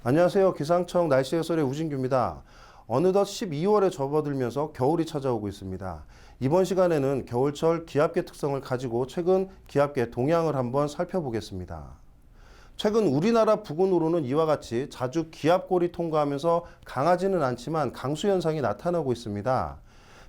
안녕하세요. 기상청 날씨 해설의 우진규입니다. 어느덧 12월에 접어들면서 겨울이 찾아오고 있습니다. 이번 시간에는 겨울철 기압계 특성을 가지고 최근 기압계 동향을 한번 살펴보겠습니다. 최근 우리나라 부근으로는 이와 같이 자주 기압골이 통과하면서 강하지는 않지만 강수 현상이 나타나고 있습니다.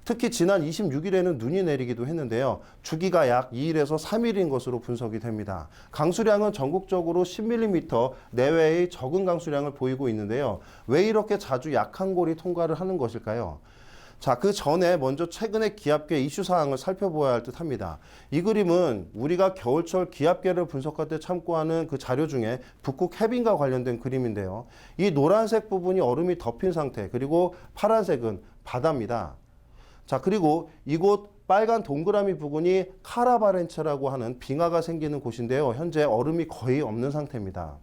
특히 지난 26일에는 눈이 내리기도 했는데요. 주기가 약 2일에서 3일인 것으로 분석이 됩니다. 강수량은 전국적으로 10mm 내외의 적은 강수량을 보이고 있는데요. 왜 이렇게 자주 약한 골이 통과를 하는 것일까요? 자, 그 전에 먼저 최근의 기압계 이슈 사항을 살펴보아야 할 듯 합니다. 이 그림은 우리가 겨울철 기압계를 분석할 때 참고하는 그 자료 중에 북극 해빙과 관련된 그림인데요. 이 노란색 부분이 얼음이 덮인 상태, 그리고 파란색은 바다입니다. 자, 그리고 이곳 빨간 동그라미 부분이 카라바렌체라고 하는 빙하가 생기는 곳인데요. 현재 얼음이 거의 없는 상태입니다.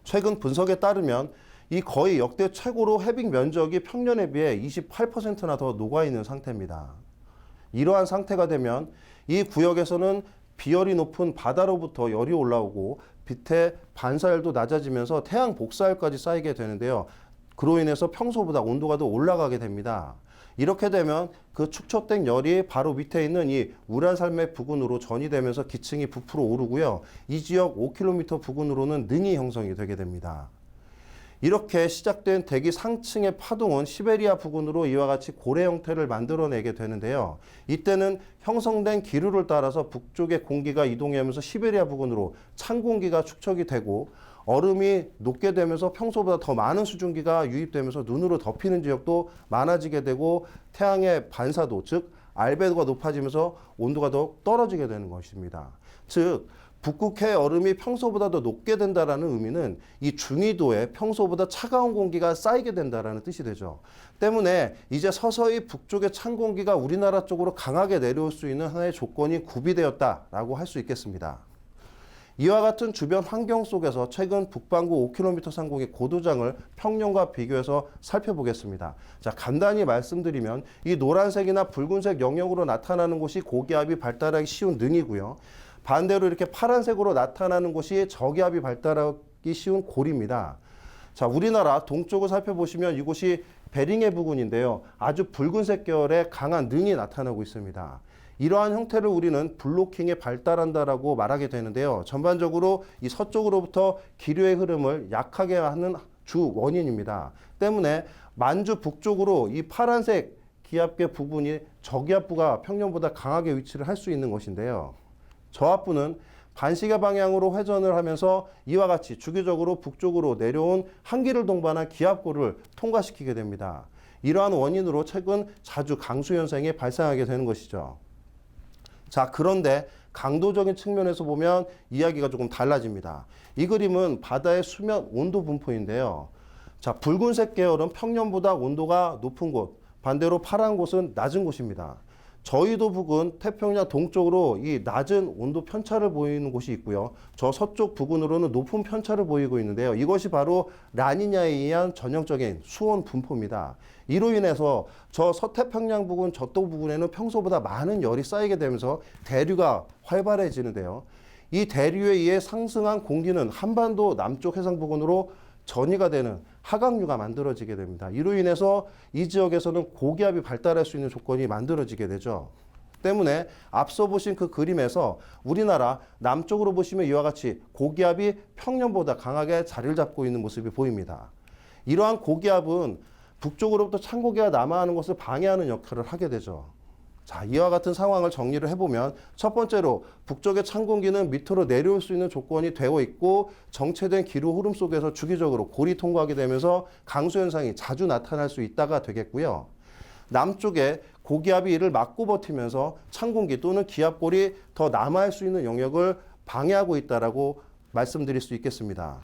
최근 분석에 따르면 이 거의 역대 최고로 해빙 면적이 평년에 비해 28%나 더 녹아있는 상태입니다. 이러한 상태가 되면 이 구역에서는 비열이 높은 바다로부터 열이 올라오고 빛의 반사율도 낮아지면서 태양 복사율까지 쌓이게 되는데요. 그로 인해서 평소보다 온도가 더 올라가게 됩니다. 이렇게 되면 그 축적된 열이 바로 밑에 있는 이 우란산맥 부근으로 전이되면서 기층이 부풀어 오르고요. 이 지역 5km 부근으로는 능이 형성이 되게 됩니다. 이렇게 시작된 대기 상층의 파동은 시베리아 부근으로 이와 같이 고래 형태를 만들어내게 되는데요. 이때는 형성된 기류를 따라서 북쪽의 공기가 이동하면서 시베리아 부근으로 찬 공기가 축적이 되고 얼음이 녹게 되면서 평소보다 더 많은 수증기가 유입되면서 눈으로 덮이는 지역도 많아지게 되고 태양의 반사도, 즉 알베도가 높아지면서 온도가 더욱 떨어지게 되는 것입니다. 즉 북극해 얼음이 평소보다 더 녹게 된다는 의미는 이 중위도에 평소보다 차가운 공기가 쌓이게 된다는 뜻이 되죠. 때문에 이제 서서히 북쪽의 찬 공기가 우리나라 쪽으로 강하게 내려올 수 있는 하나의 조건이 구비되었다라고 할 수 있겠습니다. 이와 같은 주변 환경 속에서 최근 북반구 5km 상공의 고도장을 평년과 비교해서 살펴보겠습니다. 자, 간단히 말씀드리면 이 노란색이나 붉은색 영역으로 나타나는 곳이 고기압이 발달하기 쉬운 능이고요. 반대로 이렇게 파란색으로 나타나는 곳이 저기압이 발달하기 쉬운 골입니다. 자, 우리나라 동쪽을 살펴보시면 이곳이 베링해 부근인데요. 아주 붉은색 계열의 강한 능이 나타나고 있습니다. 이러한 형태를 우리는 블로킹에 발달한다라고 말하게 되는데요. 전반적으로 이 서쪽으로부터 기류의 흐름을 약하게 하는 주 원인입니다. 때문에 만주 북쪽으로 이 파란색 기압계 부분이 저기압부가 평년보다 강하게 위치를 할 수 있는 것인데요. 저압부는 반시계 방향으로 회전을 하면서 이와 같이 주기적으로 북쪽으로 내려온 한기를 동반한 기압골을 통과시키게 됩니다. 이러한 원인으로 최근 자주 강수 현상이 발생하게 되는 것이죠. 자, 그런데 강도적인 측면에서 보면 이야기가 조금 달라집니다. 이 그림은 바다의 수면 온도 분포인데요. 자, 붉은색 계열은 평년보다 온도가 높은 곳, 반대로 파란 곳은 낮은 곳입니다. 저희도 부근 태평양 동쪽으로 이 낮은 온도 편차를 보이는 곳이 있고요. 저 서쪽 부근으로는 높은 편차를 보이고 있는데요. 이것이 바로 라니냐에 의한 전형적인 수온 분포입니다. 이로 인해서 저 서태평양 부근, 저쪽 부근에는 평소보다 많은 열이 쌓이게 되면서 대류가 활발해지는데요. 이 대류에 의해 상승한 공기는 한반도 남쪽 해상 부근으로 전이가 되는 하강류가 만들어지게 됩니다. 이로 인해서 이 지역에서는 고기압이 발달할 수 있는 조건이 만들어지게 되죠. 때문에 앞서 보신 그 그림에서 우리나라 남쪽으로 보시면 이와 같이 고기압이 평년보다 강하게 자리를 잡고 있는 모습이 보입니다. 이러한 고기압은 북쪽으로부터 찬 공기가 남하하는 것을 방해하는 역할을 하게 되죠. 자, 이와 같은 상황을 정리를 해보면 첫 번째로 북쪽의 찬 공기는 밑으로 내려올 수 있는 조건이 되어 있고 정체된 기류 흐름 속에서 주기적으로 골이 통과하게 되면서 강수 현상이 자주 나타날 수 있다가 되겠고요. 남쪽에 고기압이 이를 막고 버티면서 찬 공기 또는 기압골이 더 남아할 수 있는 영역을 방해하고 있다라고 말씀드릴 수 있겠습니다.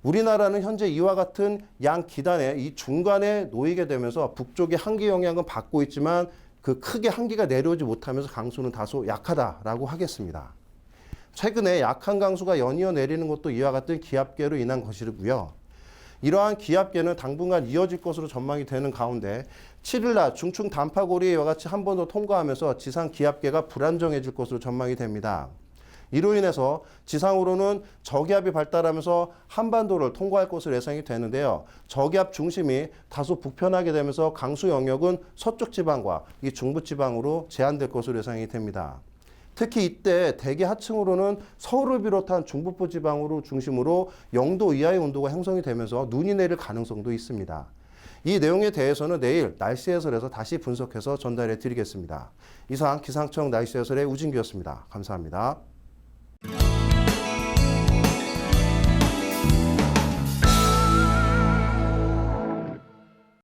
우리나라는 현재 이와 같은 양 기단의 이 중간에 놓이게 되면서 북쪽의 한기 영향은 받고 있지만 그 크게 한기가 내려오지 못하면서 강수는 다소 약하다라고 하겠습니다. 최근에 약한 강수가 연이어 내리는 것도 이와 같은 기압계로 인한 것이고요. 이러한 기압계는 당분간 이어질 것으로 전망이 되는 가운데 7일날 중충 단파고리 이와 같이 한 번 더 통과하면서 지상 기압계가 불안정해질 것으로 전망이 됩니다. 이로 인해서 지상으로는 저기압이 발달하면서 한반도를 통과할 것으로 예상이 되는데요. 저기압 중심이 다소 북편하게 되면서 강수 영역은 서쪽 지방과 이 중부 지방으로 제한될 것으로 예상이 됩니다. 특히 이때 대기 하층으로는 서울을 비롯한 중북부 지방으로 중심으로 0도 이하의 온도가 형성이 되면서 눈이 내릴 가능성도 있습니다. 이 내용에 대해서는 내일 날씨 해설에서 다시 분석해서 전달해 드리겠습니다. 이상 기상청 날씨 해설의 우진규였습니다. 감사합니다.